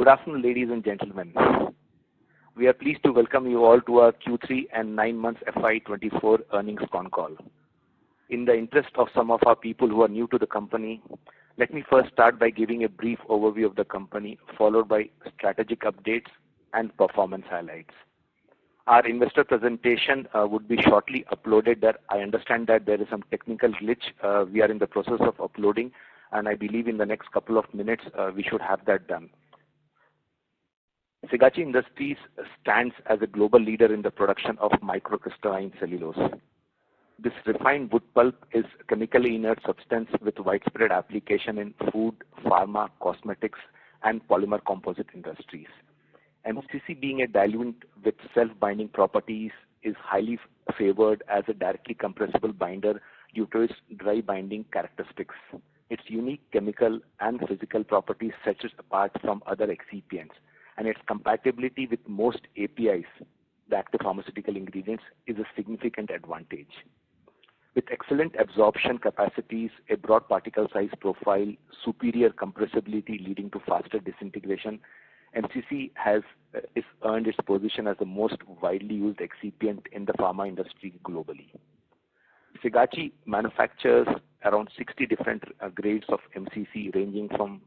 Good afternoon, ladies and gentlemen. We are pleased to welcome you all to our Q3 and 9 months FY24 earnings concall. In the interest of some of our people who are new to the company, let me first start by giving a brief overview of the company, followed by strategic updates and performance highlights. Our investor presentation would be shortly uploaded. That I understand that there is some technical glitch. We are in the process of uploading, and I believe in the next couple of minutes we should have that done. Sigachi Industries stands as a global leader in the production of microcrystalline cellulose. This refined wood pulp is a chemically inert substance with widespread application in food, pharma, cosmetics, and polymer composite industries. MCC, being a diluent with self-binding properties, is highly favored as a directly compressible binder due to its dry binding characteristics. Its unique chemical and physical properties sets it apart from other excipients, and its compatibility with most APIs, the active pharmaceutical ingredients, is a significant advantage. With excellent absorption capacities, a broad particle size profile, superior compressibility leading to faster disintegration, MCC has earned its position as the most widely used excipient in the pharma industry globally. Sigachi manufactures around 60 different grades of MCC, ranging from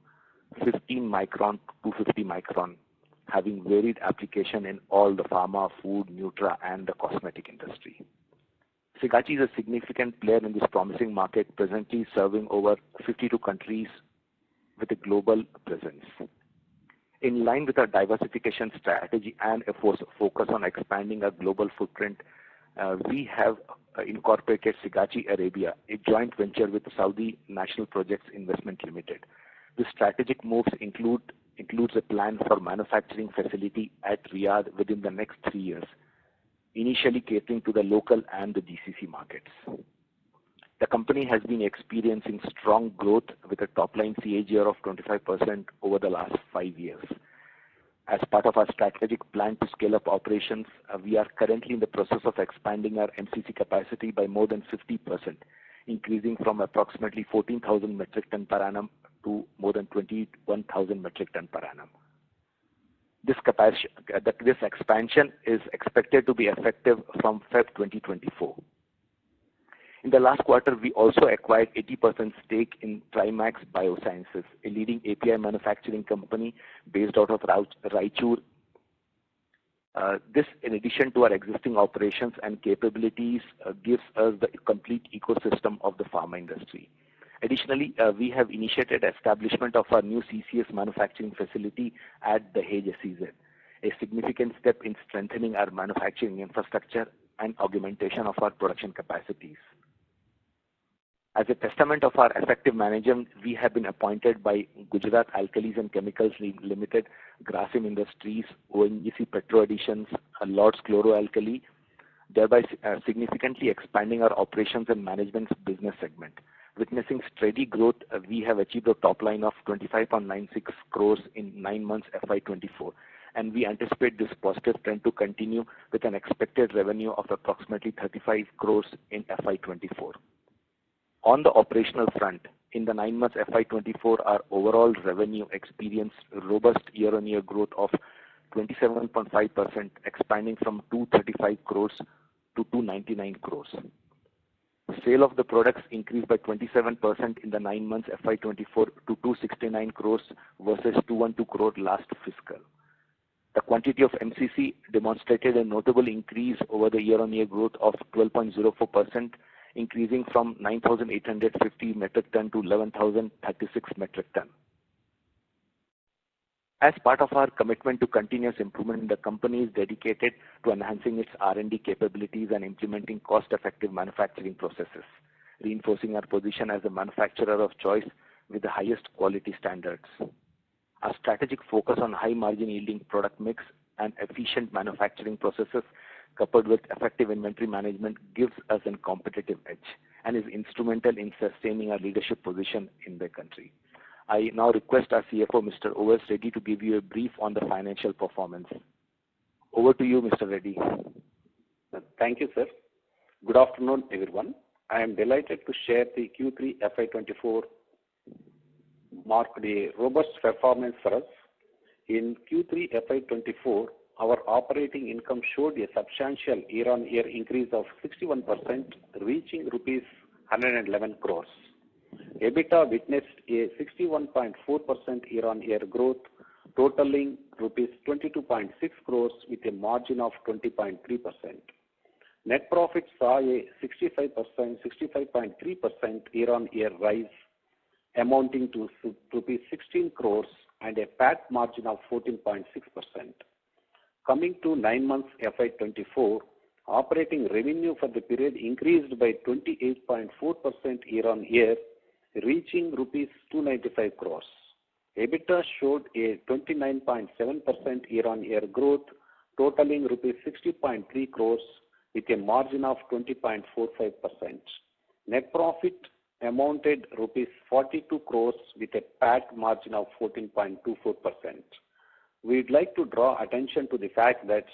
15 micron to 250 micron, having varied application in all the pharma, food, nutra, and the cosmetic industry. Sigachi is a significant player in this promising market, presently serving over 52 countries with a global presence. In line with our diversification strategy and a focus on expanding our global footprint, we have incorporated Sigachi Arabia, a joint venture with Saudi National Projects Investment Limited. The strategic moves includes a plan for manufacturing facility at Riyadh within the next 3 years, initially catering to the local and the GCC markets. The company has been experiencing strong growth with a top-line CAGR of 25% over the last 5 years. As part of our strategic plan to scale up operations, we are currently in the process of expanding our MCC capacity by more than 50%, increasing from approximately 14,000 metric ton per annum to more than 21,000 metric ton per annum. This expansion is expected to be effective from Feb 2024. In the last quarter, we also acquired 80% stake in Trimax Biosciences, a leading API manufacturing company based out of Raichur. This, in addition to our existing operations and capabilities, gives us the complete ecosystem of the pharma industry. Additionally, we have initiated establishment of our new CCS manufacturing facility at Dahej, SEZ, a significant step in strengthening our manufacturing infrastructure and augmentation of our production capacities. As a testament of our effective management, we have been appointed by Gujarat Alkalis and Chemicals Limited, Grasim Industries, ONGC Petro Additions, Lords Chloroalkali, thereby significantly expanding our operations and management business segment. Witnessing steady growth, we have achieved a top line of 25.96 crores in 9 months FY24, and we anticipate this positive trend to continue with an expected revenue of approximately 35 crores in FY24. On the operational front, in the 9 months FY24, our overall revenue experienced robust year-on-year growth of 27.5%, expanding from 235 crores to 299 crores. Sale of the products increased by 27% in the 9 months FY24 to 269 crores versus 212 crore last fiscal. The quantity of MCC demonstrated a notable increase over the year-on-year growth of 12.04%, increasing from 9,850 metric ton to 11,036 metric ton. As part of our commitment to continuous improvement, the company is dedicated to enhancing its R&D capabilities and implementing cost-effective manufacturing processes, reinforcing our position as a manufacturer of choice with the highest quality standards. Our strategic focus on high-margin yielding product mix and efficient manufacturing processes, coupled with effective inventory management, gives us a competitive edge and is instrumental in sustaining our leadership position in the country. I now request our CFO, Mr. O.S. Reddy, to give you a brief on the financial performance. Over to you, Mr. Reddy. Thank you, sir. Good afternoon, everyone. I am delighted to share the Q3 FY24 marked a robust performance for us. In Q3 FY24, our operating income showed a substantial year-on-year increase of 61%, reaching rupees 111 crores. EBITDA witnessed a 61.4% year-on-year growth, totaling rupees 22.6 crores with a margin of 20.3%. Net profit saw a 65.3% year-on-year rise, amounting to rupees 16 crores and a PAT margin of 14.6%. Coming to 9 months FY24, operating revenue for the period increased by 28.4% year-on-year, reaching rupees 295 crores. EBITDA showed a 29.7% year-on-year growth, totaling rupees 60.3 crores with a margin of 20.45%. Net profit amounted rupees 42 crores with a PAT margin of 14.24%. We'd like to draw attention to the fact that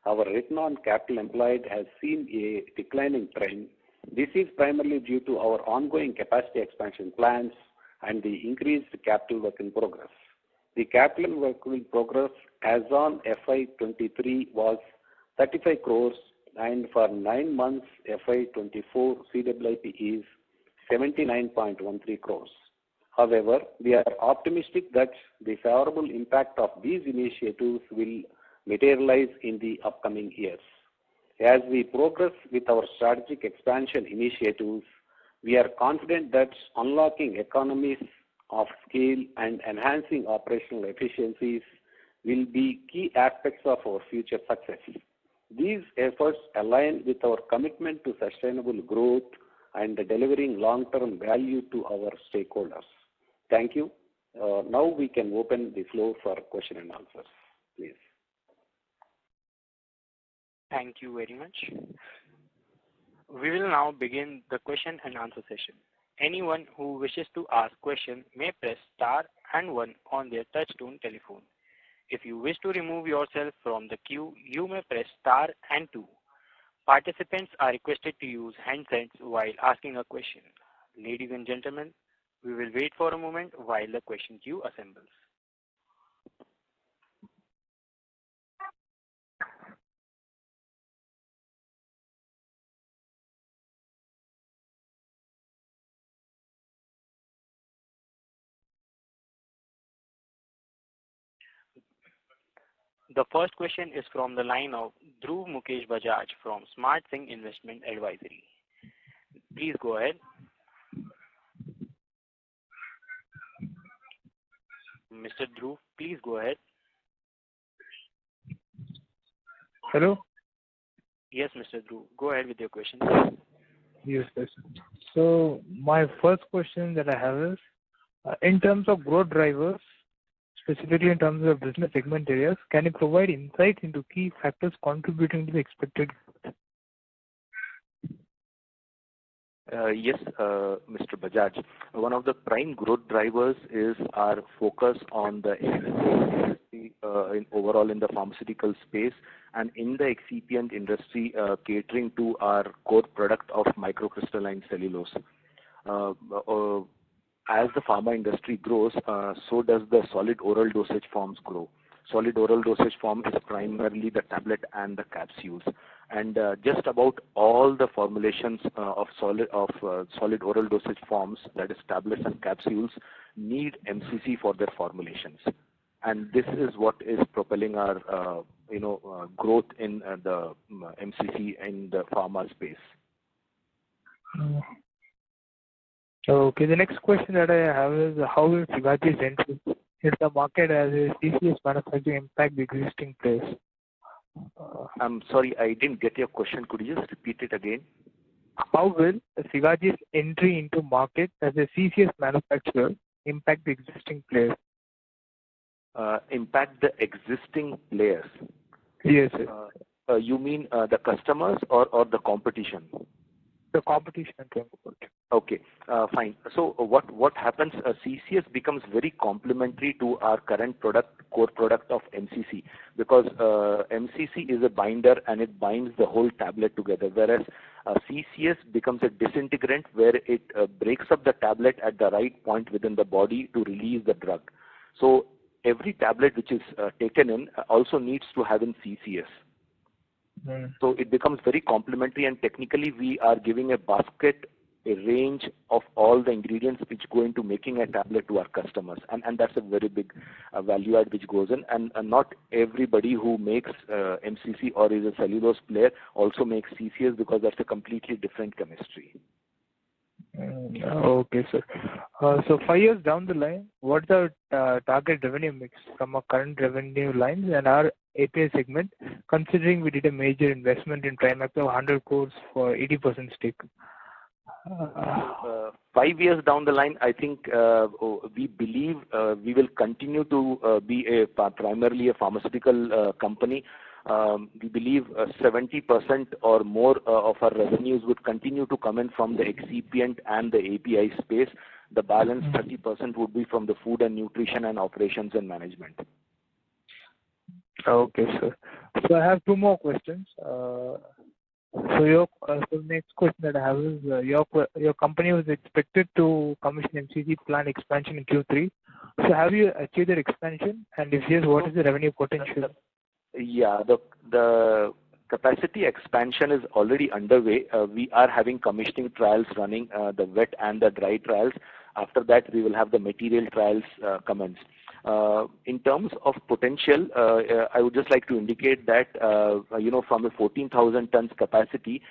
our return on capital employed has seen a declining trend. This is primarily due to our ongoing capacity expansion plans and the increased capital work in progress. The capital work in progress as on FY23 was 35 crores, and for 9 months FY24 CWIP is 79.13 crores. However, we are optimistic that the favorable impact of these initiatives will materialize in the upcoming years. As we progress with our strategic expansion initiatives, we are confident that unlocking economies of scale and enhancing operational efficiencies will be key aspects of our future success. These efforts align with our commitment to sustainable growth and delivering long-term value to our stakeholders. Thank you. Now we can open the floor for question and answers, please. Thank you very much. We will now begin the question and answer session. Anyone who wishes to ask question may press star and 1 on their touch-tone telephone. If you wish to remove yourself from the queue, you may press star and 2. Participants are requested to use handsets while asking a question. Ladies and gentlemen, we will wait for a moment while the question queue assembles. The first question is from the line of Dhruv Mukesh Bajaj from Smart Sync Investment Advisory. Please go ahead. Mr. Dhruv, please go ahead. Hello? Yes, Mr. Dhruv, go ahead with your question. Yes. So my first question that I have is, in terms of growth drivers, specifically in terms of business segment areas, can you provide insight into key factors contributing to the expected growth? Yes, Mr. Bajaj. One of the prime growth drivers is our focus on the industry overall in the pharmaceutical space and in the excipient industry catering to our core product of microcrystalline cellulose. As the pharma industry grows, so does the solid oral dosage forms grow. Solid oral dosage form is primarily the tablet and the capsules, and just about all the formulations of solid oral dosage forms, that is tablets and capsules, need MCC for their formulations, and this is what is propelling our growth in the MCC in the pharma space. Okay, the next question that I have is, how will Sigachi's entry into the market as a CCS manufacturing impact the existing players? I'm sorry, I didn't get your question. Could you just repeat it again? How will Sigachi's entry into market as a CCS manufacturer impact the existing players? Impact the existing players? Yes. You mean the customers or the competition? The competition. Okay, fine. So what happens? CCS becomes very complementary to our current product, core product of MCC, because MCC is a binder and it binds the whole tablet together, whereas CCS becomes a disintegrant where it breaks up the tablet at the right point within the body to release the drug. So every tablet which is taken in also needs to have in CCS. So it becomes very complementary, and technically we are giving a basket, a range of all the ingredients which go into making a tablet to our customers, and that's a very big value add which goes in, and not everybody who makes MCC or is a cellulose player also makes CCS, because that's a completely different chemistry. Okay, sir. So 5 years down the line, what's our target revenue mix from our current revenue lines and our API segment, considering we did a major investment in Trimax of 100 crores for 80% stake? 5 years down the line, I think we believe we will continue to be primarily a pharmaceutical company. We believe 70% or more of our revenues would continue to come in from the excipient and the API space. The balance 30% would be from the food and nutrition and operations and management. Okay, sir. So I have two more questions. So next question that I have is your company was expected to commission MCC plant expansion in Q3. So have you achieved that expansion? And if yes, what is the revenue potential? Yeah, the capacity expansion is already underway. We are having commissioning trials running, the wet and the dry trials. After that, we will have the material trials commence. In terms of potential, I would just like to indicate that, from a 14,000 tons capacity,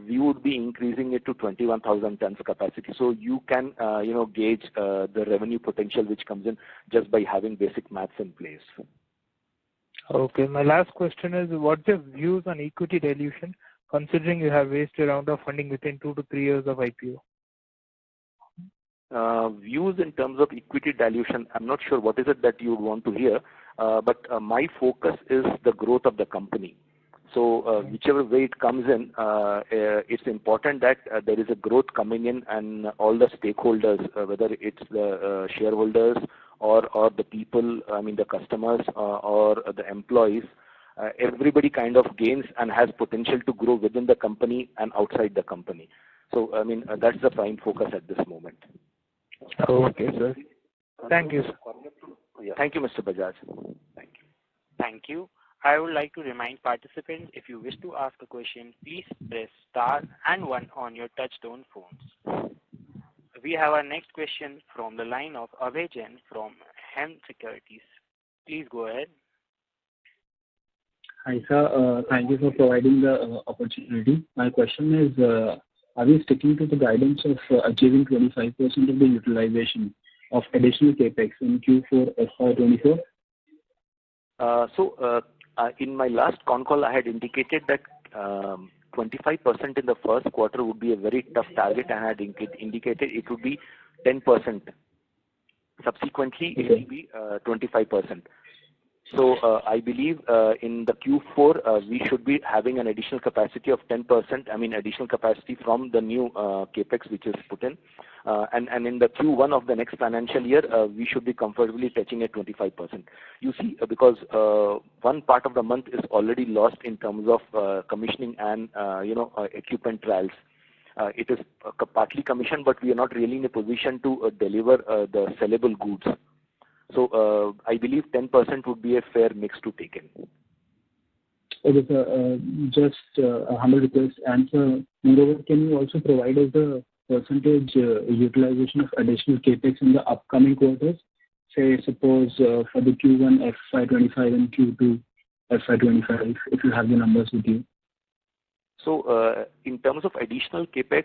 we would be increasing it to 21,000 tons capacity. So you can, gauge the revenue potential which comes in just by having basic maths in place. Okay, my last question is, what's your views on equity dilution, considering you have raised a round of funding within 2 to 3 years of IPO? Views in terms of equity dilution, I'm not sure what is it that you would want to hear, but my focus is the growth of the company. So whichever way it comes in, it's important that there is a growth coming in, and all the stakeholders, whether it's the shareholders or the people, I mean the customers or the employees, everybody kind of gains and has potential to grow within the company and outside the company. So I mean that's the prime focus at this moment. Okay, sir. Thank you. Thank you, Mr. Bajaj. Thank you. Thank you. I would like to remind participants, if you wish to ask a question, please press star and 1 on your touchtone phones. We have our next question from the line of Abhay Jain from Hem Securities. Please go ahead. Hi, sir. Thank you for providing the opportunity. My question is, are we sticking to the guidance of achieving 25% of the utilization of additional capex in Q4 FY24? In my last concall, I had indicated that 25% in the first quarter would be a very tough target, and I had indicated it would be 10%. Subsequently, it will be 25%. So I believe in the Q4 we should be having an additional capacity of 10%. I mean additional capacity from the new capex which is put in, and in the Q1 of the next financial year we should be comfortably touching at 25%. You see, because one part of the month is already lost in terms of commissioning and equipment trials. It is partly commissioned, but we are not really in a position to deliver the sellable goods. So I believe 10% would be a fair mix to take in. Okay, sir. Just a humble request. And moreover, can you also provide us the percentage utilization of additional capex in the upcoming quarters? Say, suppose for the Q1 FY25 and Q2 FY25, if you have the numbers with you. So in terms of additional capex,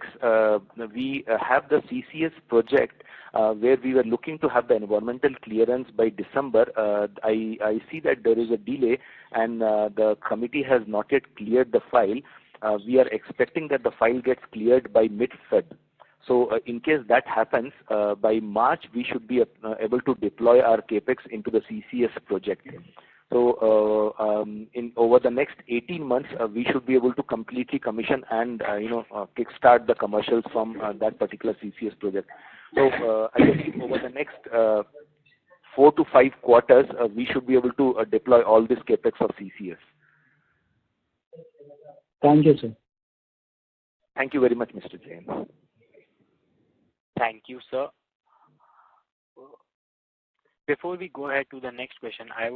we have the CCS project where we were looking to have the environmental clearance by December. I see that there is a delay, and the committee has not yet cleared the file. We are expecting that the file gets cleared by mid-Feb. So in case that happens, by March we should be able to deploy our capex into the CCS project. So over the next 18 months, we should be able to completely commission and kickstart the commercials from that particular CCS project. So I believe over the next 4 to 5 quarters, we should be able to deploy all this capex of CCS. Thank you, sir. Thank you very much, Mr. Jain. Thank you, sir. Before we go ahead to the next question, I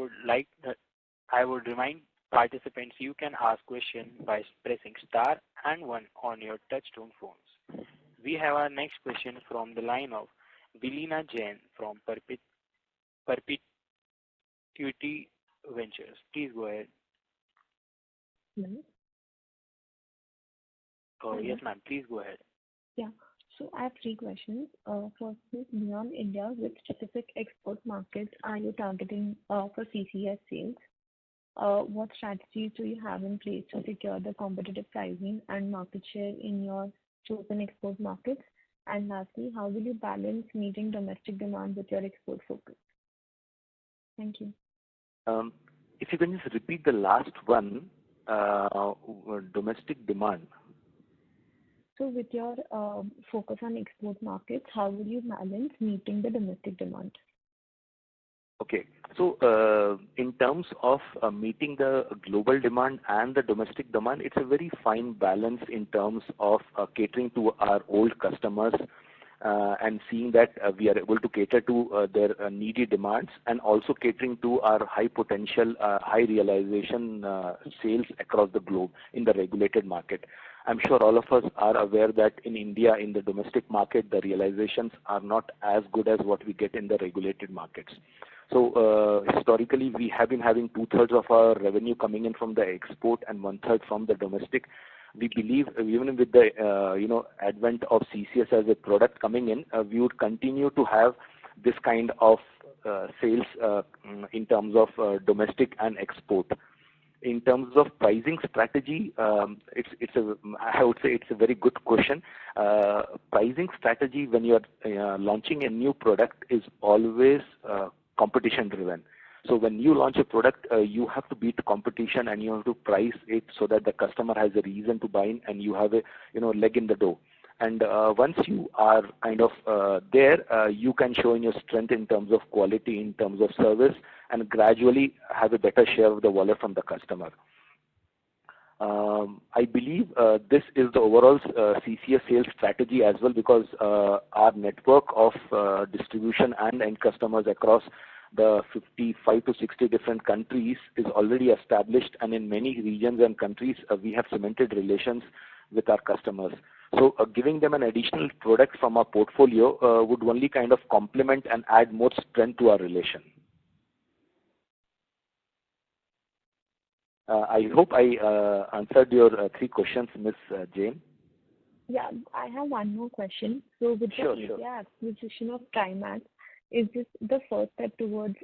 would remind participants you can ask question by pressing star and one on your touchtone phones. We have our next question from the line of Vilina Jain from Perpetuity Ventures. Please go ahead. Hello? Oh, yes, ma'am. Please go ahead. Yeah. So I have three questions. First is, beyond India, which specific export markets are you targeting for CCS sales? What strategies do you have in place to secure the competitive pricing and market share in your chosen export markets? And lastly, how will you balance meeting domestic demand with your export focus? Thank you. If you can just repeat the last one, domestic demand. So with your focus on export markets, how will you balance meeting the domestic demand? Okay. So in terms of meeting the global demand and the domestic demand, it's a very fine balance in terms of catering to our old customers and seeing that we are able to cater to their needy demands, and also catering to our high potential, high realization sales across the globe in the regulated market. I'm sure all of us are aware that in India, in the domestic market, the realizations are not as good as what we get in the regulated markets. So historically, we have been having 2/3 of our revenue coming in from the export and 1/3 from the domestic. We believe even with the advent of CCS as a product coming in, we would continue to have this kind of sales in terms of domestic and export. In terms of pricing strategy, I would say it's a very good question. Pricing strategy when you are launching a new product is always competition driven. So when you launch a product, you have to beat the competition and you have to price it so that the customer has a reason to buy in and you have a leg in the door. And once you are kind of there, you can show in your strength in terms of quality, in terms of service, and gradually have a better share of the wallet from the customer. I believe this is the overall CCS sales strategy as well, because our network of distribution and end customers across the 55 to 60 different countries is already established, and in many regions and countries we have cemented relations with our customers. So giving them an additional product from our portfolio would only kind of complement and add more strength to our relation. I hope I answered your three questions, Ms. Jain. Yeah, I have one more question. So with the India acquisition of Trimax, is this the first step towards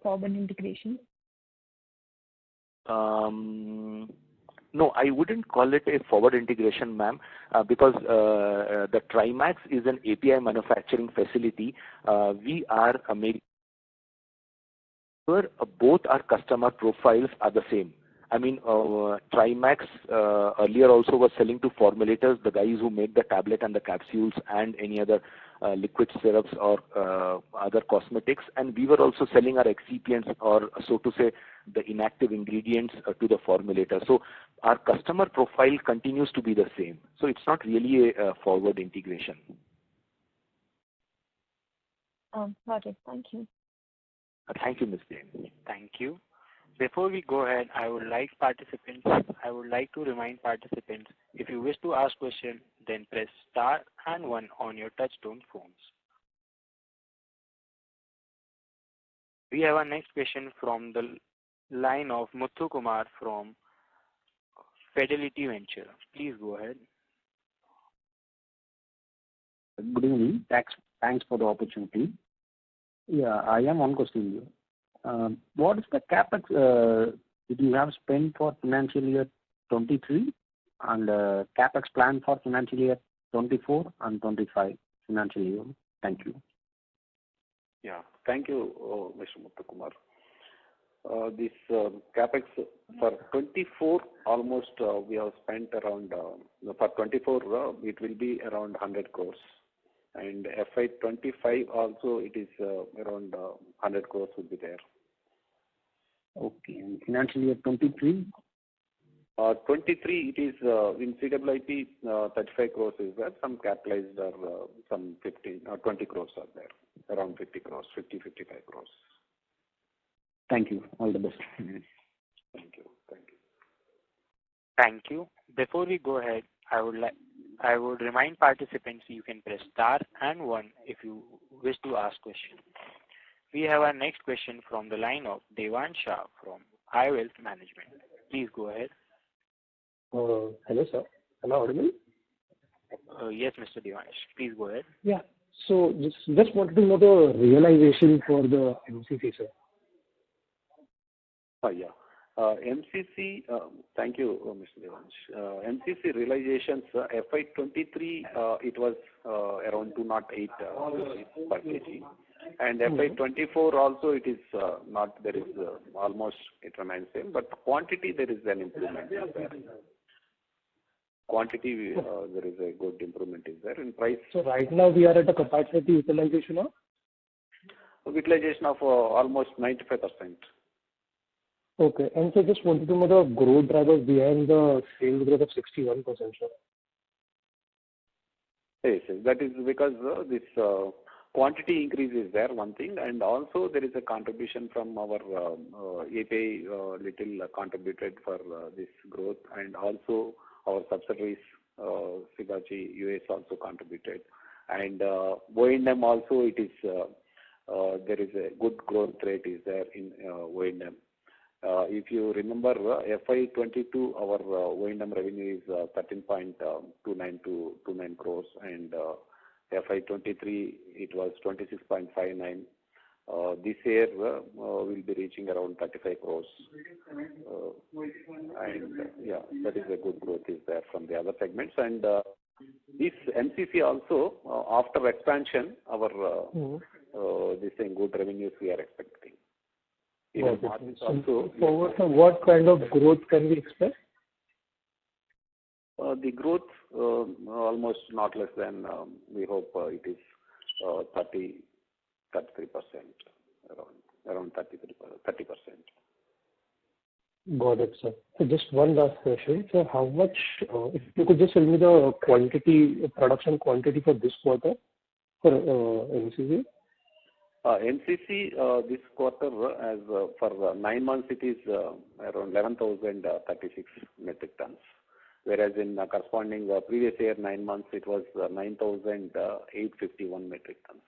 forward integration? No, I wouldn't call it a forward integration, ma'am, because the Trimax is an API manufacturing facility. We are making sure both our customer profiles are the same. I mean, Trimax earlier also was selling to formulators, the guys who make the tablet and the capsules and any other liquid syrups or other cosmetics. And we were also selling our excipients, or so to say, the inactive ingredients to the formulator. So our customer profile continues to be the same. So it's not really a forward integration. Got it. Thank you. Thank you, Ms. Jain. Thank you. Before we go ahead, I would like to remind participants, if you wish to ask question, then press star and one on your touchtone phones. We have our next question from the line of Muthu Kumar from Fidelity Venture. Please go ahead. Good evening. Thanks for the opportunity. Yeah, I am one question here. What is the capex did you have spent for financial year 23 and capex plan for financial year 24 and 25 financial year? Thank you. Yeah, thank you, Mr. Muthu Kumar. This capex for 24 almost we have spent around for 24 it will be around 100 crores, and FY25 also it is around 100 crores will be there. Okay, and financial year 23? 23 it is in CWIP 35 crores is there, some capitalized or some 15 or 20 crores are there, around 50 crores, 55 crores. Thank you. All the best. Thank you. Thank you. Thank you. Before we go ahead, I would remind participants you can press star and one if you wish to ask questions. We have our next question from the line of Devan Shah from iWealth Management. Please go ahead. Hello, sir. Am I audible? Yes, Mr. Devansh. Please go ahead. Yeah. So just wanted to know the realization for the MCC, sir. Yeah. MCC, thank you, Mr. Devansh. MCC realizations, FY23, it was around 208 per kg. And FY24 also it is not, there is almost, it remains same, but quantity there is an improvement is there. Quantity, there is a good improvement is there in price. So right now we are at a capacity utilization of? Utilization of almost 95%. Okay. And so just wanted to know the growth drivers behind the sales growth of 61%, sir. Yes, that is because this quantity increase is there, one thing, and also there is a contribution from our API little contributed for this growth, and also our subsidiaries, Sigachi US also contributed. And O&M also it is, there is a good growth rate is there in O&M. If you remember, FY22, our O&M revenue is 13.29 crores, and FY23 it was 26.59. This year we'll be reaching around 35 crores. And yeah, that is a good growth is there from the other segments. And this MCC also, after expansion, our this thing good revenues we are expecting. Also, forward, what kind of growth can we expect? The growth almost not less than, we hope it is 33%, around 30%. Got it, sir. So just one last question. So how much, if you could just tell me the quantity, production quantity for this quarter for MCC? MCC this quarter, as for 9 months, it is around 11,036 metric tons, whereas in corresponding previous year 9 months, it was 9,851 metric tons.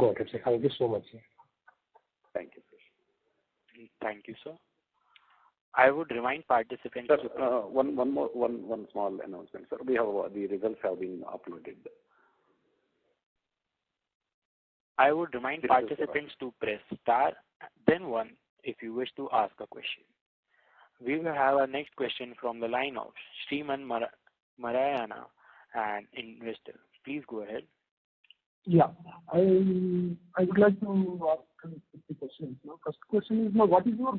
Got it, sir. Thank you so much, sir. Thank you, sir. Thank you, sir. I would remind participants. Sir, one small announcement, sir. We have the results have been uploaded. I would remind participants to press star, then one if you wish to ask a question. We will have our next question from the line of Sriman Marayana, an investor. Please go ahead. Yeah, I would like to ask 50 questions. Now, first question is, what is your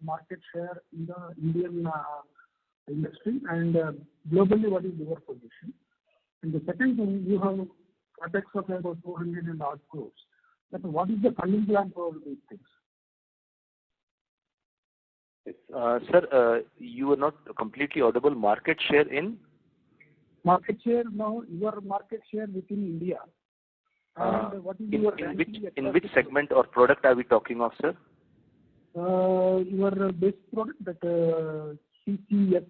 market share in the Indian industry, and globally, what is your position? And the second thing, you have CapEx of about 400 and odd crores. But what is the funding plan for these things? Sir, you are not completely audible. Market share in? Market share now, your market share within India. And what is your in which segment or product are we talking of, sir? Your base product, that CCS.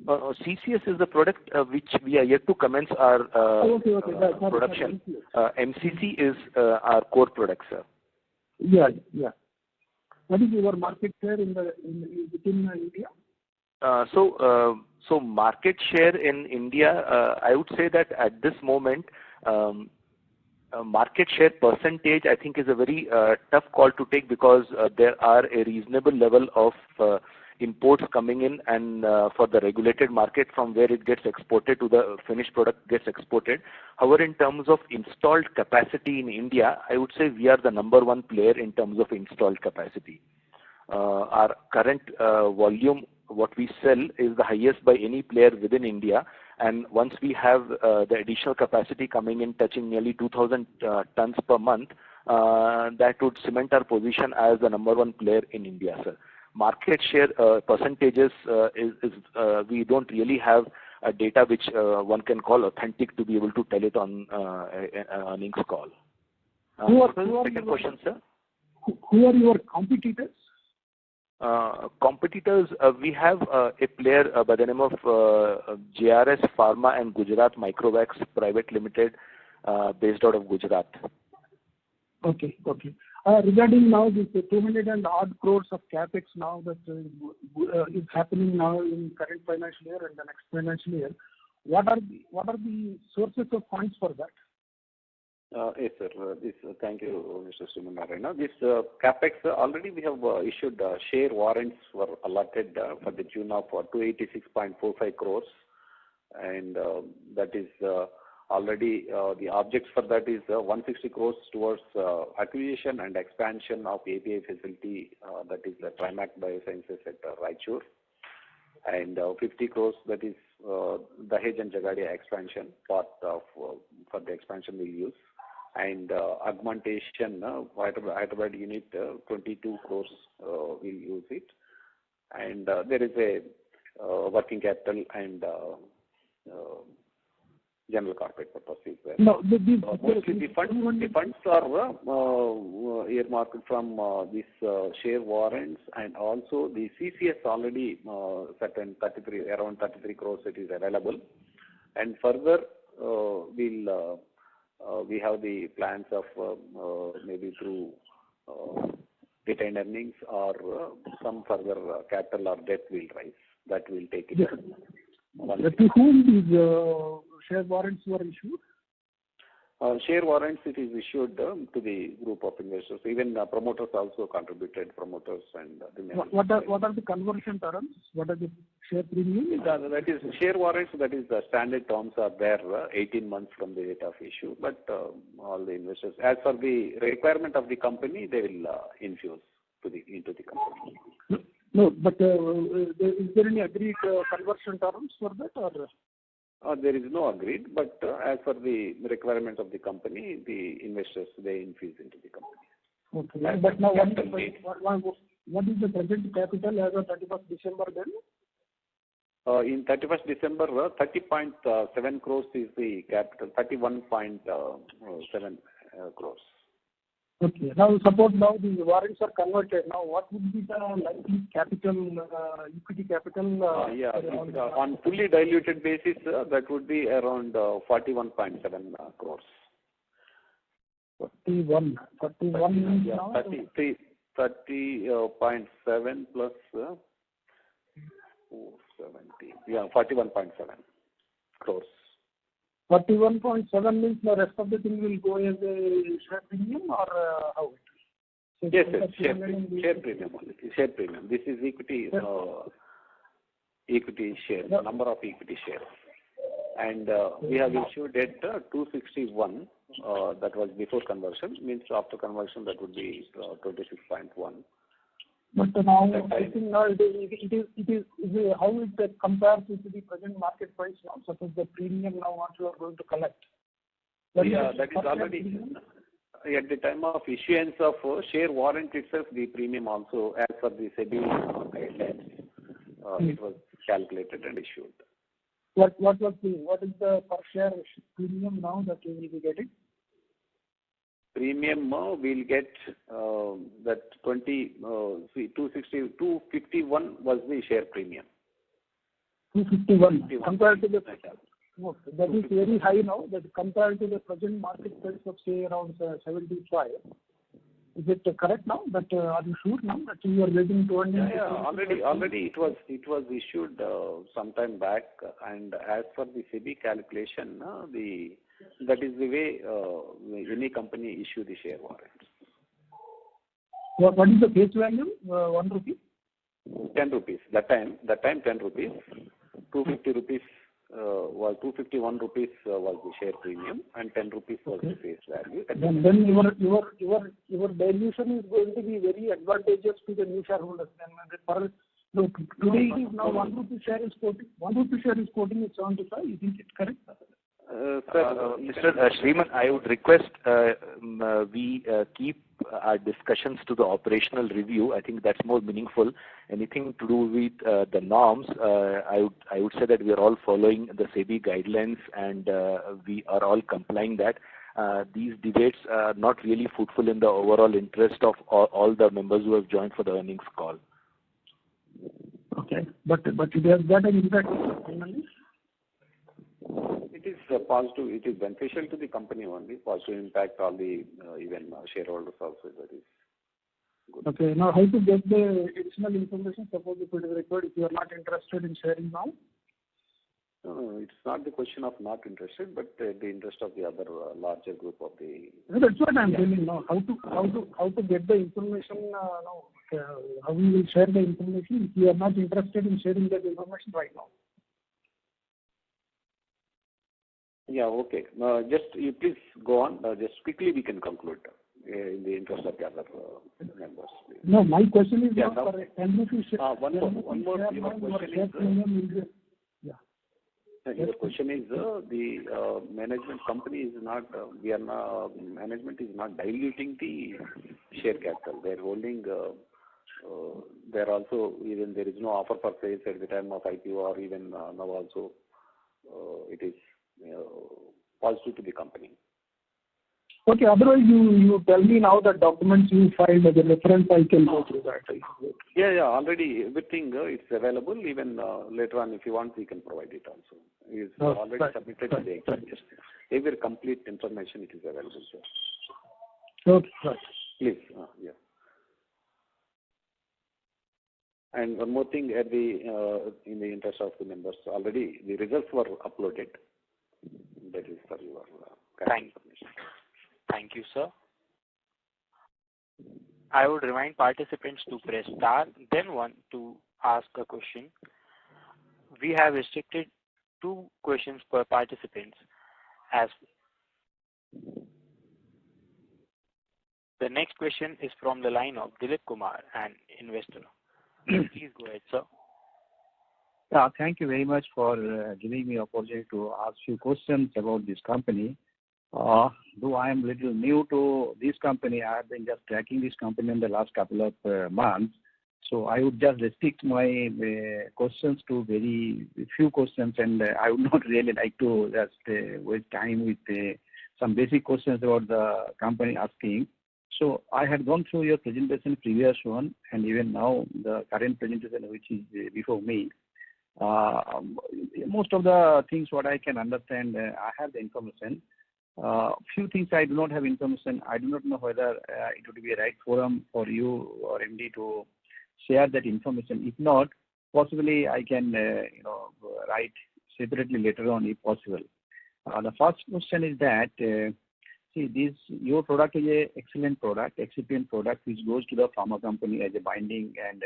CCS is the product which we are yet to commence our production. MCC is our core product, sir. Yeah. What is your market share within India? So market share in India, I would say that at this moment, market share percentage, I think, is a very tough call to take, because there are a reasonable level of imports coming in, and for the regulated market from where it gets exported to the finished product gets exported. However, in terms of installed capacity in India, I would say we are the number one player in terms of installed capacity. Our current volume, what we sell, is the highest by any player within India, and once we have the additional capacity coming in, touching nearly 2,000 tons per month, that would cement our position as the number one player in India, sir. Market share percentages we don't really have a data which one can call authentic to be able to tell it on an earnings call. Second question, sir. who are your competitors? Competitors, we have a player by the name of JRS Pharma and Gujarat Microvax Private Limited, based out of Gujarat. Okay. Regarding now this 200 and odd crores of capex now that is happening now in current financial year and the next financial year, what are the sources of funds for that? Yes, sir. Thank you, Mr. Srimanarayana. This capex already we have issued share warrants were allotted for the tune of 286.45 crores, and that is already the objects for that is 160 crores towards acquisition and expansion of API facility, that is the Trimac Biosciences at Raichur, and 50 crores that is Dahej and Jagadia expansion part of for the expansion we'll use, and augmentation Hyderabad unit 22 crores we'll use it, and there is a working capital and general corporate purposes there. No, mostly the funds are earmarked from these share warrants, and also the CCS already around 33 crores it is available, and further we have the plans of maybe through retained earnings or some further capital or debt will rise. That will take it. Yes. To whom these share warrants were issued? Share warrants, it is issued to the group of investors. Even promoters also contributed, promoters and the What are the conversion terms? What are the share premium? That is share warrants, that is the standard terms are there 18 months from the date of issue, but all the investors, as per the requirement of the company, they will infuse into the company. No, but is there any agreed conversion terms for that, or? There is no agreed, but as per the requirements of the company, the investors, they infuse into the company. Okay. But now what is the present capital as of 31st December then? In 31st December, 30.7 crores is the capital, 31.7 crores. Okay. Now suppose now the warrants are converted. Now what would be the likely capital, equity capital? On fully diluted basis, that would be around 41.7 crores. 41 means now? 30.7 plus 470. 41.7 crores. 41.7 means the rest of the thing will go as a share premium, or how it is? Yes, share premium only. Share premium. This is equity share, number of equity shares. And we have issued at 261, that was before conversion, means after conversion that would be 26.1. But now I think now it is how it compares with the present market price now, suppose the premium now what you are going to collect. That is already at the time of issuance of share warrant itself, the premium also as per the SEBI guidelines, it was calculated and issued. What is the per share premium now that you will be getting? Premium we'll get that 251 was the share premium. 251 compared to the that is very high now. That compared to the present market price of say around 75. Is it correct now? That are you sure now that you are getting 200? Already it was issued some time back, and as per the SEBI calculation, that is the way any company issue the share warrants. What is the face value? 1 rupee? 10 rupees. That time 10 rupees. 250 rupees was 251 rupees was the share premium, and 10 rupees was the face value. Then your dilution is going to be very advantageous to the new shareholders. Today it is now 1 rupee share is quoting. 1 rupee share is quoting at 75. You think it's correct? Mr. Shriman, I would request we keep our discussions to the operational review. I think that's more meaningful. Anything to do with the norms, I would say that we are all following the SEBI guidelines, and we are all complying that. these debates are not really fruitful in the overall interest of all the members who have joined for the earnings call. Okay. But it has got an impact finally? It is positive. It is beneficial to the company only. Positive impact on the even shareholders also. That is good. Okay. Now, how to get the additional information? Suppose if it is required, if you are not interested in sharing now? No, it's not the question of not interested, but the interest of the other larger group of the. No, that's what I'm telling now. How to get the information now? How we will share the information if you are not interested in sharing that information right now? Yeah. Okay. Just you please go on. Just quickly we can conclude in the interest of the other members. No, my question is Yeah, not for one more. Your question is the management company is not. Management is not diluting the share capital. They're holding. They're also even there is no offer for sales at the time of IPO or even now also. It is positive to the company. Okay. Otherwise, you tell me now the documents you filed as a reference. I can go through that. Yeah. Already everything it's available. Even later on, if you want, we can provide it also. It's already submitted to the exchange. Every complete information it is available. Okay. Right. Please. Yeah. And one more thing, at the in the interest of the members, already the results were uploaded. That is for your information. Thank you, sir. I would remind participants to press star, then 1 to ask a question. We have restricted 2 questions per participant. As the next question is from the line of Dilip Kumar, an investor. Please go ahead, sir. Yeah, thank you very much for giving me opportunity to ask few questions about this company. Though I am little new to this company, I have been just tracking this company in the last couple of months. So I would just restrict my questions to very few questions, and I would not really like to just waste time with some basic questions about the company asking. So I had gone through your presentation, previous one, and even now the current presentation which is before me. Most of the things what I can understand, I have the information. Few things I do not have information. I do not know whether it would be a right forum for you or MD to share that information. If not, possibly I can write separately later on if possible. The first question is that your product is a excellent product, excipient product which goes to the pharma company as a binding and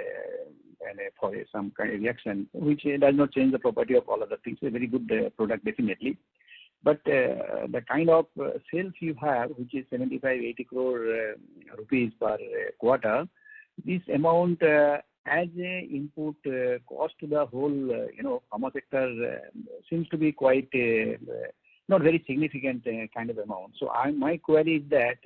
for some kind of reaction, which does not change the property of all other things. A very good product definitely. But the kind of sales you have, which is 75-80 crore rupees per quarter, this amount as a input cost to the whole pharma sector seems to be quite not very significant kind of amount. So my query is that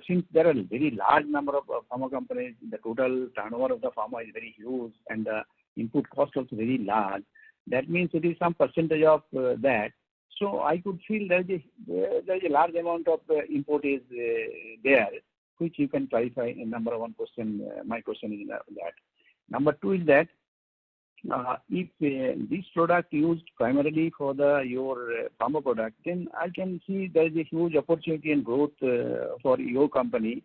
since there are a very large number of pharma companies, the total turnover of the pharma is very huge and the input cost also very large. That means it is some percentage of that. So I could feel there is a large amount of import is there, which you can clarify in number one question. My question is that. Number 2 is that if this product used primarily for your pharma product, then I can see there is a huge opportunity and growth for your company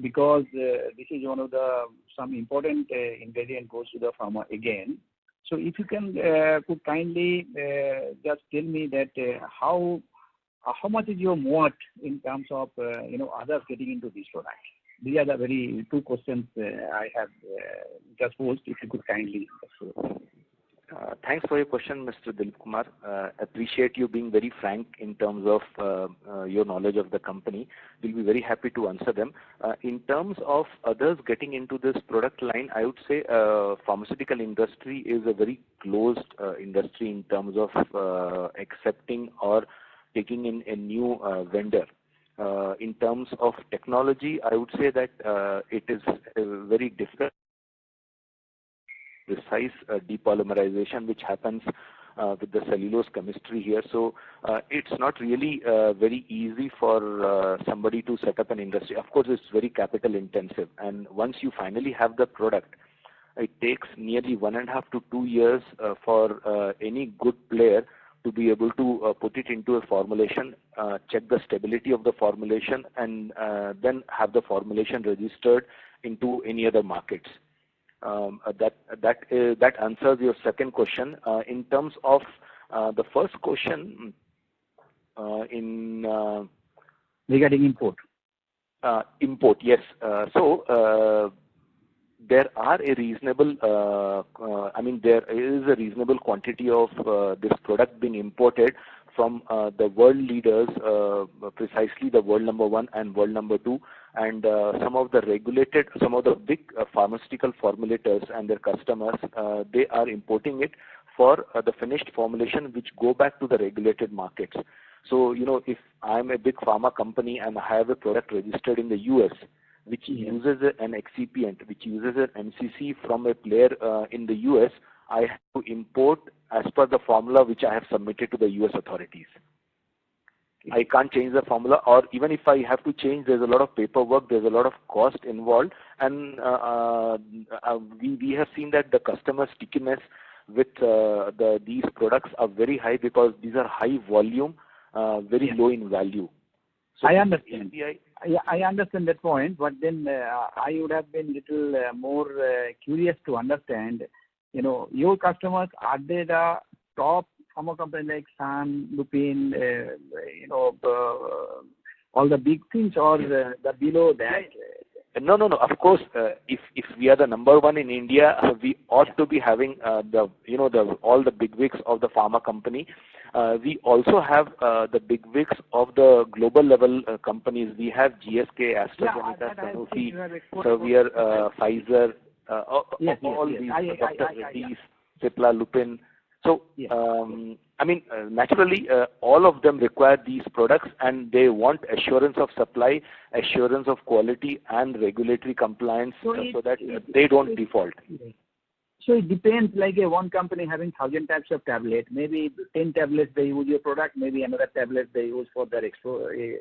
because this is one of the some important ingredient goes to the pharma again. So if you can could kindly just tell me that how much is your moat in terms of others getting into this product? These are the very 2 questions I have just posed. If you could kindly. Thanks for your question, Mr. Dilip Kumar. Appreciate you being very frank in terms of your knowledge of the company. We'll be very happy to answer them. In terms of others getting into this product line, I would say pharmaceutical industry is a very closed industry in terms of accepting or taking in a new vendor. In terms of technology, I would say that it is very difficult. Precise depolymerization which happens with the cellulose chemistry here. So it's not really very easy for somebody to set up an industry. Of course, it's very capital intensive, and once you finally have the product, it takes nearly 1.5 to 2 years for any good player to be able to put it into a formulation, check the stability of the formulation, and then have the formulation registered into any other markets. That answers your second question. In terms of the first question, regarding import. Import, yes. So there are a reasonable, there is a reasonable quantity of this product being imported from the world leaders, precisely the world number 1 and world number 2, and some of the big pharmaceutical formulators and their customers, they are importing it for the finished formulation which go back to the regulated markets. So, if I'm a big pharma company and I have a product registered in the US, which uses an excipient, which uses an MCC from a player in the US, I have to import as per the formula which I have submitted to the US authorities. I can't change the formula, or even if I have to change, there's a lot of paperwork, there's a lot of cost involved, and we have seen that the customer stickiness with these products are very high because these are high volume, very low in value. So I understand. I understand that point, but then I would have been little more curious to understand, your customers, are they the top pharma companies like Sun, Lupin, all the big things, or the below that? No. Of course, if we are the number 1 in India, we ought to be having all the big wigs of the pharma company. We also have the big wigs of the global level companies. We have GSK, AstraZeneca, Sanofi, Servier, Pfizer, all these, Dr. Reddy's, Cipla, Lupin. So, naturally, all of them require these products, and they want assurance of supply, assurance of quality, and regulatory compliance so that they don't default. So it depends, like one company having 1,000 types of tablet, maybe 10 tablets they use your product, maybe another tablet they use for their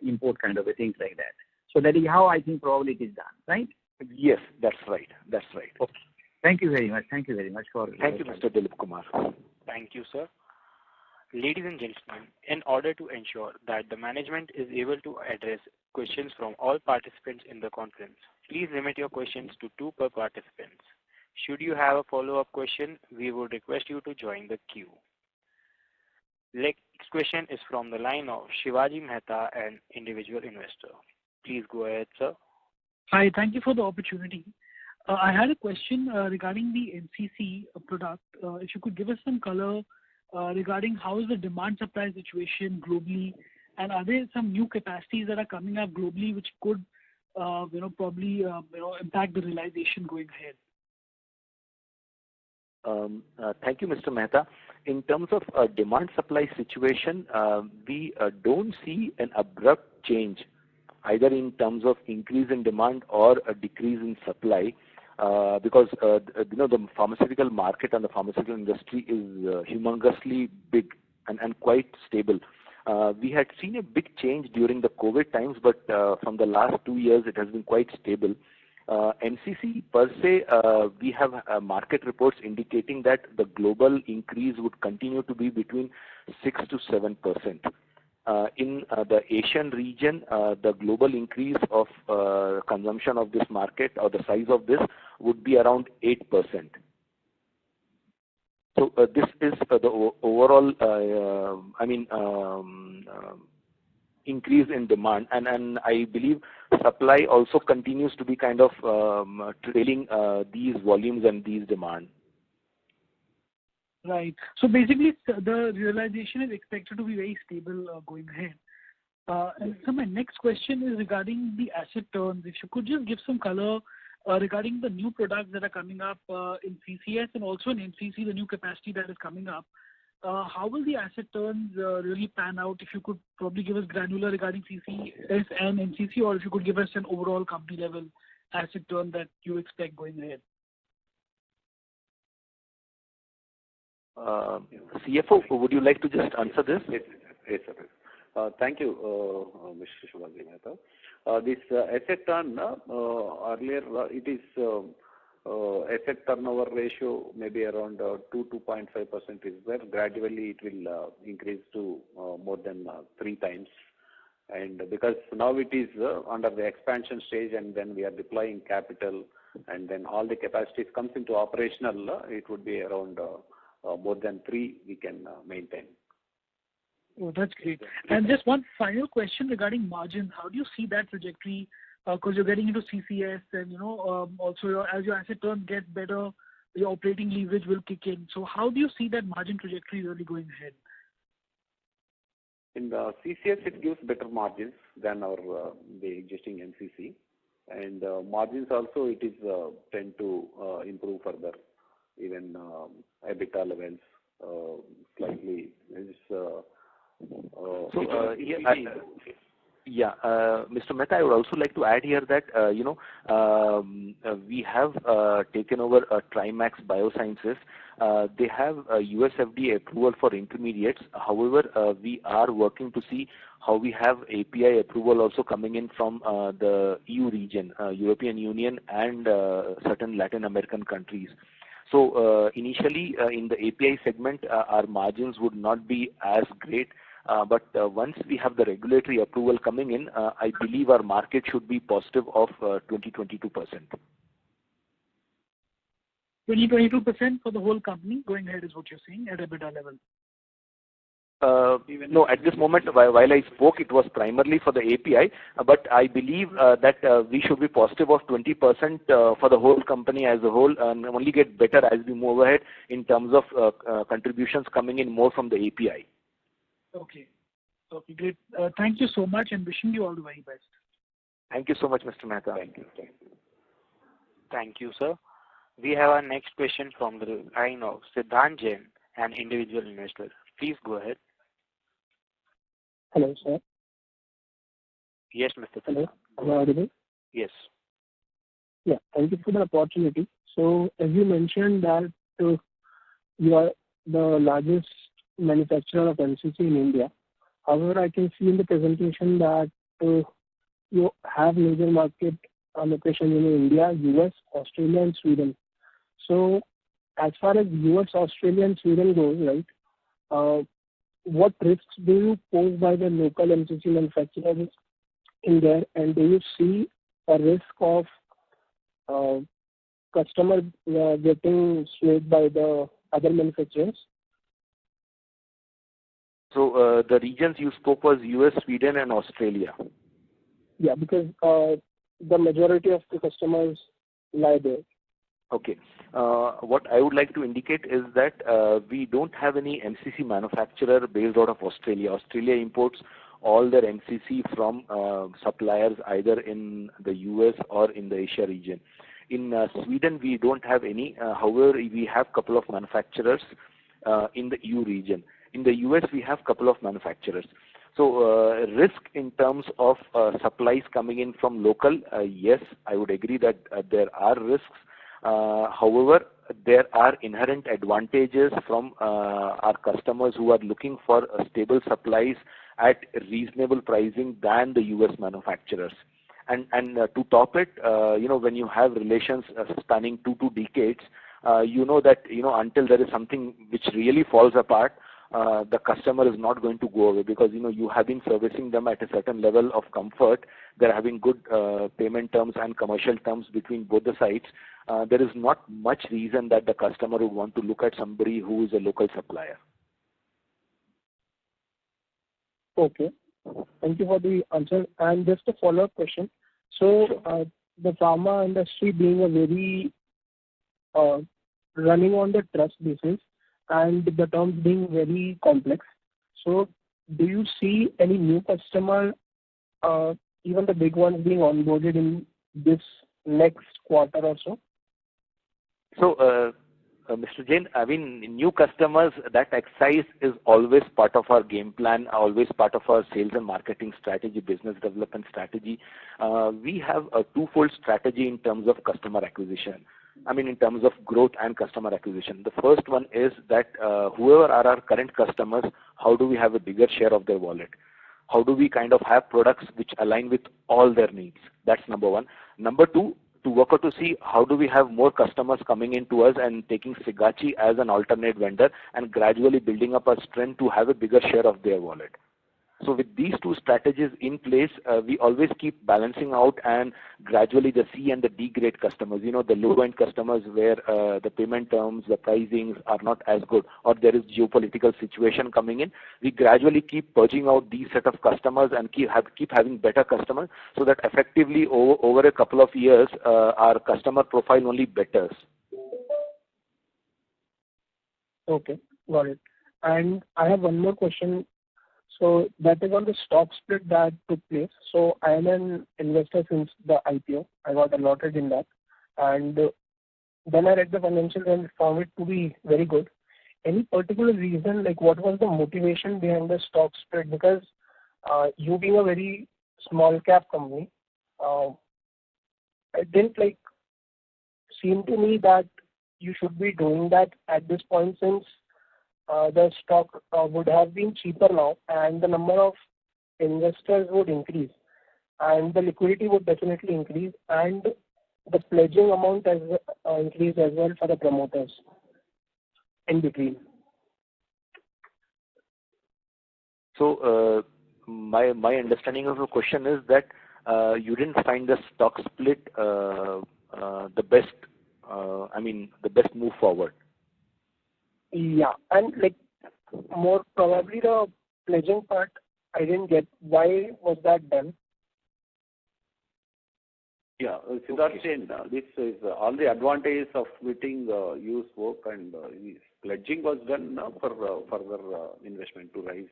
import kind of a things like that. So that is how I think probably it is done, right? Yes, that's right. Okay. Thank you very much. Thank you, Mr. Dilip Kumar. Thank you, sir. Ladies and gentlemen, in order to ensure that the management is able to address questions from all participants in the conference, please limit your questions to 2 per participant. Should you have a follow-up question, we would request you to join the queue. Next question is from the line of Shivaji Mehta, an individual investor. Please go ahead, sir. Hi, thank you for the opportunity. I had a question regarding the NCC product. If you could give us some color regarding how is the demand-supply situation globally, and are there some new capacities that are coming up globally which could, probably, impact the realization going ahead? Thank you, Mr. Mehta. In terms of demand-supply situation, we don't see an abrupt change, either in terms of increase in demand or a decrease in supply, because the pharmaceutical market and the pharmaceutical industry is humongously big and quite stable. We had seen a big change during the COVID times, but from the last 2 years it has been quite stable. NCC per se, we have market reports indicating that the global increase would continue to be between 6 to 7%. In the Asian region, the global increase of consumption of this market, or the size of this, would be around 8%. So this is the overall, increase in demand, and I believe supply also continues to be kind of trailing these volumes and these demand. Right. So basically, the realization is expected to be very stable going ahead. And so my next question is regarding the asset turns. If you could just give some color regarding the new products that are coming up in CCS and also in NCC, the new capacity that is coming up. How will the asset turns really pan out? If you could probably give us granular regarding CCS and NCC, or if you could give us an overall company level asset turn that you expect going ahead. CFO, would you like to just answer this? Yes, sir. Thank you, Mr. Shivaji Mehta. This asset turn, earlier it is asset turnover ratio maybe around 2.5% is there. Gradually it will increase to more than 3 times. And because now it is under the expansion stage, and then we are deploying capital, and then all the capacities comes into operational, it would be around more than 3 we can maintain. Oh, that's great. And just one final question regarding margins. How do you see that trajectory? Because you're getting into CCS, and also as your asset turns get better, your operating leverage will kick in. So how do you see that margin trajectory really going ahead? In the CCS, it gives better margins than our the existing MCC, and margins also it is tend to improve further, even EBITDA levels slightly. Mr. Mehta, I would also like to add here that we have taken over Trimax Biosciences. They have a US FDA approval for intermediates. However, we are working to see how we have API approval also coming in from the EU region, European Union, and certain Latin American countries. So initially in the API segment, our margins would not be as great. But once we have the regulatory approval coming in, I believe our market should be positive of 20-22%. 20-22% for the whole company going ahead is what you're saying at EBITDA level? No, at this moment, while I spoke, it was primarily for the API, but I believe that we should be positive of 20% for the whole company as a whole, and only get better as we move ahead in terms of contributions coming in more from the API. Okay, great. Thank you so much, and wishing you all the very best. Thank you so much, Mr. Mehta. Thank you. Thank you, sir. We have our next question from the line of Siddhant Jain, an individual investor. Please go ahead. Hello, sir. Yes, Mr. Hello. Am I audible? Yes. Yeah, thank you for the opportunity. So, as you mentioned that you are the largest manufacturer of MCC in India. However, I can see in the presentation that you have major market locations in India, US, Australia, and Sweden. So, as far as US, Australia, and Sweden goes, right, what risks do you pose by the local MCC manufacturers in there, and do you see a risk of customers getting swayed by the other manufacturers? So the regions you spoke was US, Sweden, and Australia. Yeah, because the majority of the customers lie there. Okay. What I would like to indicate is that we don't have any MCC manufacturer based out of Australia. Australia imports all their MCC from suppliers either in the US or in the Asia region. In Sweden, we don't have any. However, we have a couple of manufacturers in the EU region. In the US, we have a couple of manufacturers. So risk in terms of supplies coming in from local, yes, I would agree that there are risks. However, there are inherent advantages from our customers who are looking for stable supplies at reasonable pricing than the US manufacturers. And to top it, when you have relations spanning 2 decades, that until there is something which really falls apart, the customer is not going to go away, because you have been servicing them at a certain level of comfort. They're having good payment terms and commercial terms between both the sides. There is not much reason that the customer would want to look at somebody who is a local supplier. Okay. Thank you for the answer. And just a follow-up question. So the pharma industry being a very running on the trust basis, and the terms being very complex. So do you see any new customer, even the big ones, being onboarded in this next quarter or so? So, Mr. Jain, I mean, new customers, that exercise is always part of our game plan, always part of our sales and marketing strategy, business development strategy. We have a twofold strategy in terms of customer acquisition. in terms of growth and customer acquisition. The first one is that whoever are our current customers, how do we have a bigger share of their wallet? How do we kind of have products which align with all their needs? That's number one. Number two, to work out to see how do we have more customers coming into us and taking Sigachi as an alternate vendor and gradually building up our strength to have a bigger share of their wallet. So with these two strategies in place, we always keep balancing out and gradually the C and the D grade customers, the low-end customers where the payment terms, the pricings are not as good, or there is geopolitical situation coming in, we gradually keep purging out these set of customers and keep having better customers, so that effectively over a couple of years, our customer profile only betters. Okay, got it. And I have one more question. So that is on the stock split that took place. So I am an investor since the IPO. I got allotted in that. And then I read the financials and found it to be very good. Any particular reason, like what was the motivation behind the stock split? Because you being a very small cap company, it didn't seem to me that you should be doing that at this point, since the stock would have been cheaper now and the number of investors would increase and the liquidity would definitely increase and the pledging amount has increased as well for the promoters in between. So my understanding of the question is that you didn't find the stock split the best move forward. Yeah, and more probably the pledging part, I didn't get. Why was that done? Yeah, Siddharth, this is all the advantages of splitting use work and pledging was done for further investment to raise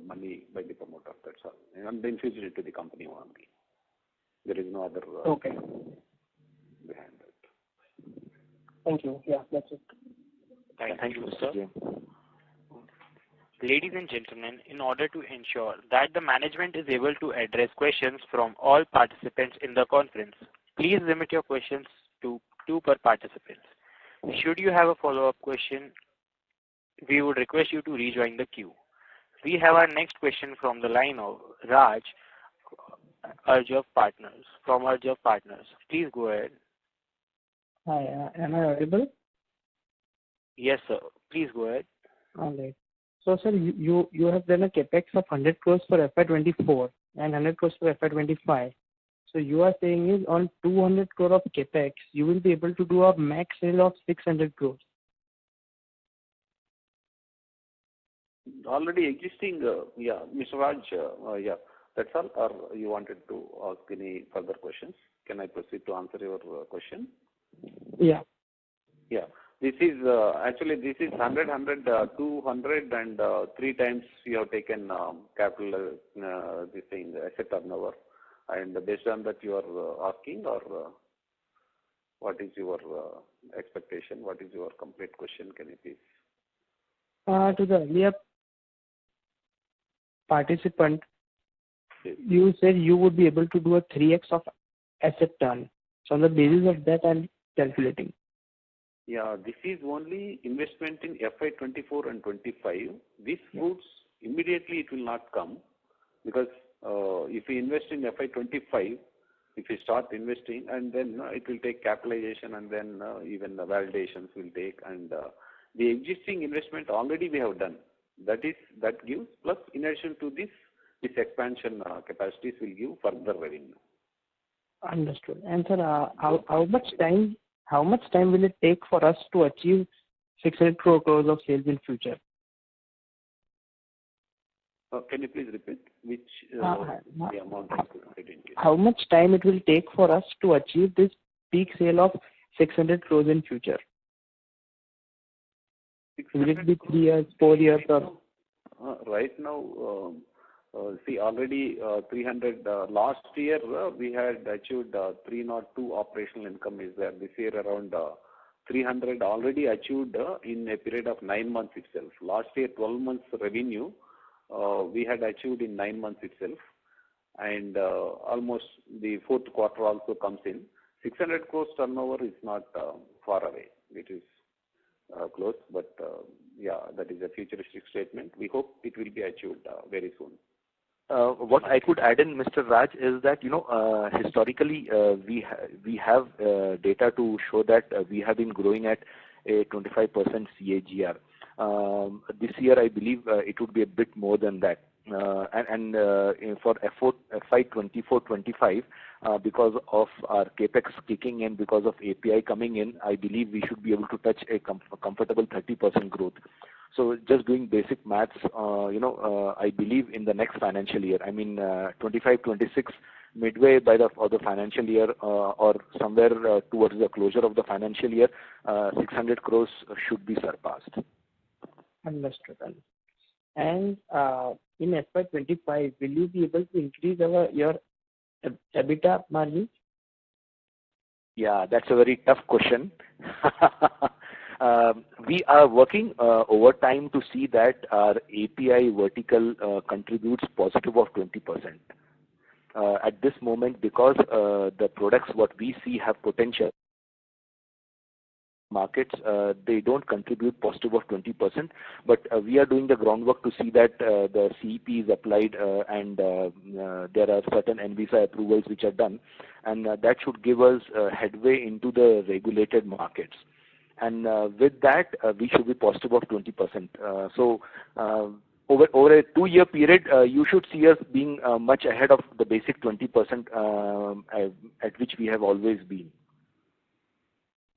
money by the promoter. That's all, and then infuse it to the company only. There is no other behind that. Thank you. Yeah, that's it. Thank you, sir. Ladies and gentlemen, in order to ensure that the management is able to address questions from all participants in the conference, please limit your questions to 2 per participant. Should you have a follow-up question, we would request you to rejoin the queue. We have our next question from the line of Raj Arjav Partners, from Arjav Partners. Please go ahead. Hi, am I audible? Yes, sir. Please go ahead. All right. So, sir, you have done a capex of 100 crores for FY24 and 100 crores for FY25. So you are saying is on 200 crore of capex, you will be able to do a max sale of 600 crores. Already existing, Mr. Raj, that's all. Or you wanted to ask any further questions? Can I proceed to answer your question? Yeah. Yeah. This is actually 100, 200 and 3 times you have taken capital, asset turnover. And based on that you are asking, or what is your expectation? What is your complete question? Can you please? To the earlier participant, you said you would be able to do a 3x of asset turn. So on the basis of that, I'm calculating. Yeah, this is only investment in FY24 and 25. These fruits, immediately it will not come, because if we invest in FY25, if we start investing, and then it will take capitalization, and then even the validations will take, and the existing investment already we have done. That gives, plus in addition to this expansion capacities will give further revenue. Understood. And sir, how much time will it take for us to achieve 600 crores of sales in future? Can you please repeat which the amount of it? How much time it will take for us to achieve this peak sale of 600 crores in future? Will it be 3 years, 4 years, or? Right now, see, already 300. Last year we had achieved 302 operational income is there. This year around 300 already achieved in a period of 9 months itself. Last year 12 months revenue we had achieved in 9 months itself, and almost the fourth quarter also comes in. 600 crores turnover is not far away. It is close, but yeah, that is a futuristic statement. We hope it will be achieved very soon. What I could add in, Mr. Raj, is that historically we have data to show that we have been growing at a 25% CAGR. This year, I believe it would be a bit more than that. And for FY24-25, because of our capex kicking in, because of API coming in, I believe we should be able to touch a comfortable 30% growth. So just doing basic maths, I believe in the next financial year, I mean 25-26, midway by the financial year or somewhere towards the closure of the financial year, 600 crores should be surpassed. Understood. And in FY25, will you be able to increase your EBITDA margin? Yeah, that's a very tough question. We are working overtime to see that our API vertical contributes positive of 20%. At this moment, because the products what we see have potential markets, they don't contribute positive of 20%, but we are doing the groundwork to see that the CEP is applied and there are certain NVISA approvals which are done, and that should give us headway into the regulated markets. And with that, we should be positive of 20%. So over a 2-year period, you should see us being much ahead of the basic 20% at which we have always been.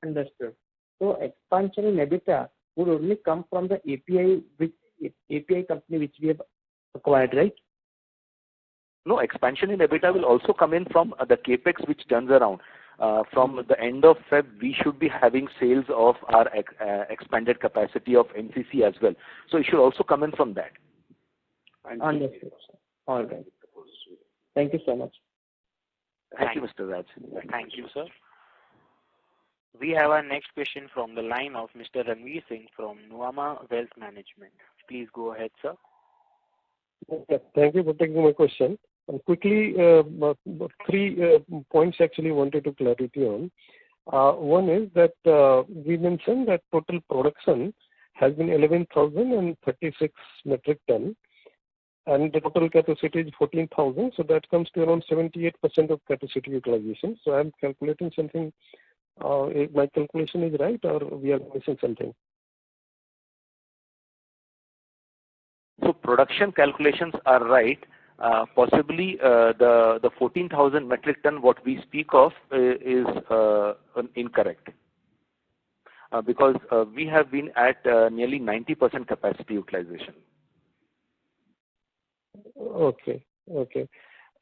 Understood. So expansion in EBITDA would only come from the API company which we have acquired, right? No, expansion in EBITDA will also come in from the capex which turns around. From the end of Feb, we should be having sales of our expanded capacity of NCC as well. So it should also come in from that. Understood. All right. Thank you so much. Thank you, Mr. Raj. Thank you, sir. We have our next question from the line of Mr. Ranveer Singh from Nuvama Wealth Management. Please go ahead, sir. Okay. Thank you for taking my question. And quickly, 3 points actually wanted to clarity on. One is that we mentioned that total production has been 11,036 metric ton, and the total capacity is 14,000. So that comes to around 78% of capacity utilization. So I'm calculating something. If my calculation is right, or we are missing something? So production calculations are right. Possibly the 14,000 metric ton what we speak of is incorrect. Because we have been at nearly 90% capacity utilization. Okay.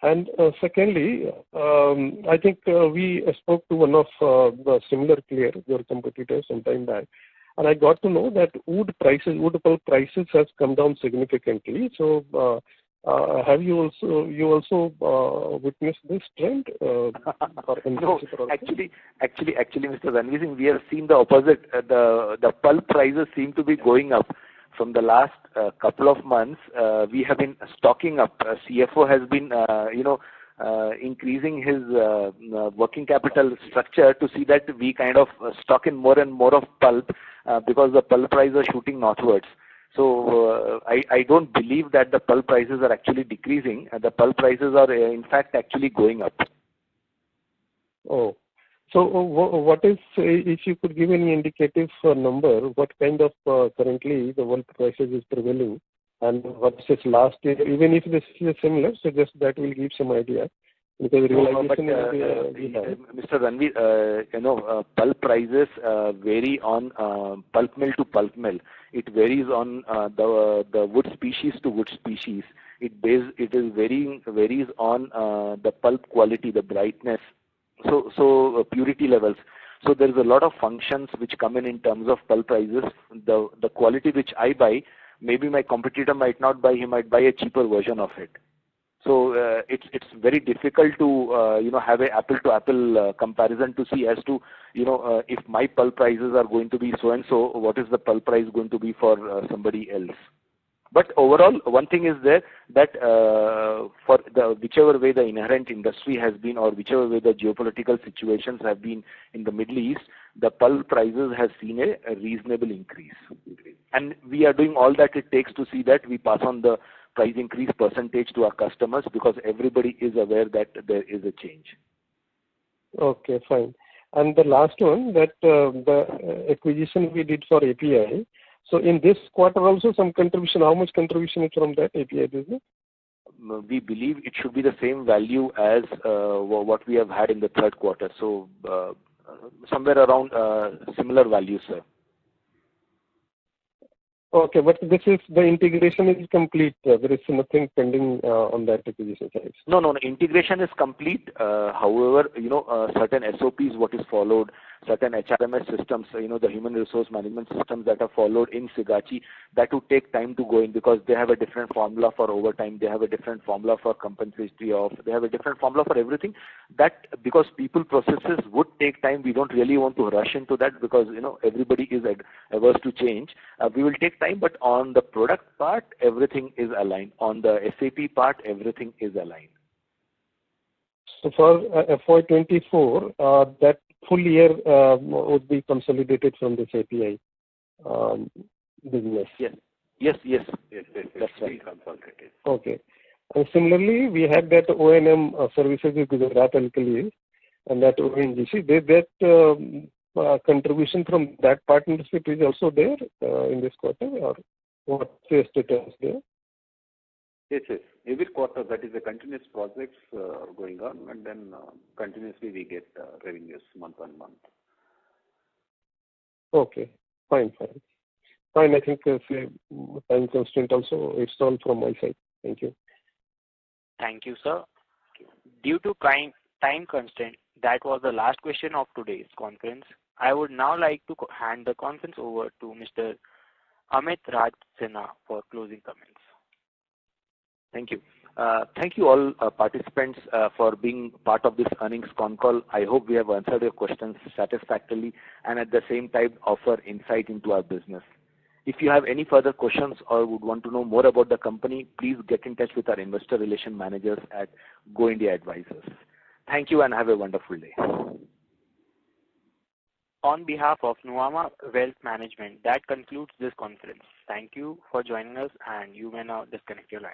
And secondly, I think we spoke to one of the similar player, your competitors, some time back, and I got to know that wood pulp prices has come down significantly. So have you also witnessed this trend? No, actually, Mr. Ranveer Singh, we have seen the opposite. The pulp prices seem to be going up. From the last couple of months, we have been stocking up. CFO has been, increasing his working capital structure to see that we kind of stock in more and more of pulp because the pulp prices are shooting northwards. So I don't believe that the pulp prices are actually decreasing. The pulp prices are in fact actually going up. Oh. So what is, if you could give any indicative number, what kind of currently the pulp prices is prevailing, and versus last year, even if this is similar, so just that will give some idea. Because realization Mr. Ranveer, pulp prices vary on pulp mill to pulp mill. It varies on the wood species to wood species. It varies on the pulp quality, the brightness, so purity levels. So there is a lot of functions which come in terms of pulp prices. The quality which I buy, maybe my competitor might not buy. He might buy a cheaper version of it. So it's very difficult to have a apple to apple comparison to see as to if my pulp prices are going to be so and so, what is the pulp price going to be for somebody else? But overall, one thing is there that for the whichever way the inherent industry has been, or whichever way the geopolitical situations have been in the Middle East, the pulp prices have seen a reasonable increase. And we are doing all that it takes to see that we pass on the price increase percentage to our customers, because everybody is aware that there is a change. Okay, fine. And the last one, that the acquisition we did for API. So in this quarter also some contribution. How much contribution is from that API business? We believe it should be the same value as what we have had in the third quarter. So somewhere around similar value, sir. Okay, but this is, the integration is complete. There is nothing pending on that acquisition side. No. Integration is complete. However, certain SOPs what is followed, certain HRMS systems, the human resource management systems that are followed in Sigachi, that would take time to go in, because they have a different formula for overtime, they have a different formula for compensatory off, they have a different formula for everything. That, because people processes would take time, we don't really want to rush into that, because everybody is averse to change. We will take time, but on the product part, everything is aligned. On the SAP part, everything is aligned. So for FY24, that full year would be consolidated from this API business. Yes. That's right. Consolidated. Okay. And similarly, we had that O&M services with Gujarat Alkali and that ONGC. That contribution from that partnership is also there in this quarter, or what's the status there? Yes. Every quarter, that is a continuous projects going on, and then continuously we get revenues month on month. Okay, fine. I think time constraint also, it's all from my side. Thank you. Thank you, sir. Due to time constraint, that was the last question of today's conference. I would now like to hand the conference over to Mr. Amit Raj Sinha for closing comments. Thank you. Thank you all participants for being part of this earnings con call. I hope we have answered your questions satisfactorily and at the same time offer insight into our business. If you have any further questions or would want to know more about the company, please get in touch with our investor relation managers at Go India Advisors. Thank you and have a wonderful day. On behalf of Nuvama Wealth Management, that concludes this conference. Thank you for joining us, and you may now disconnect your line.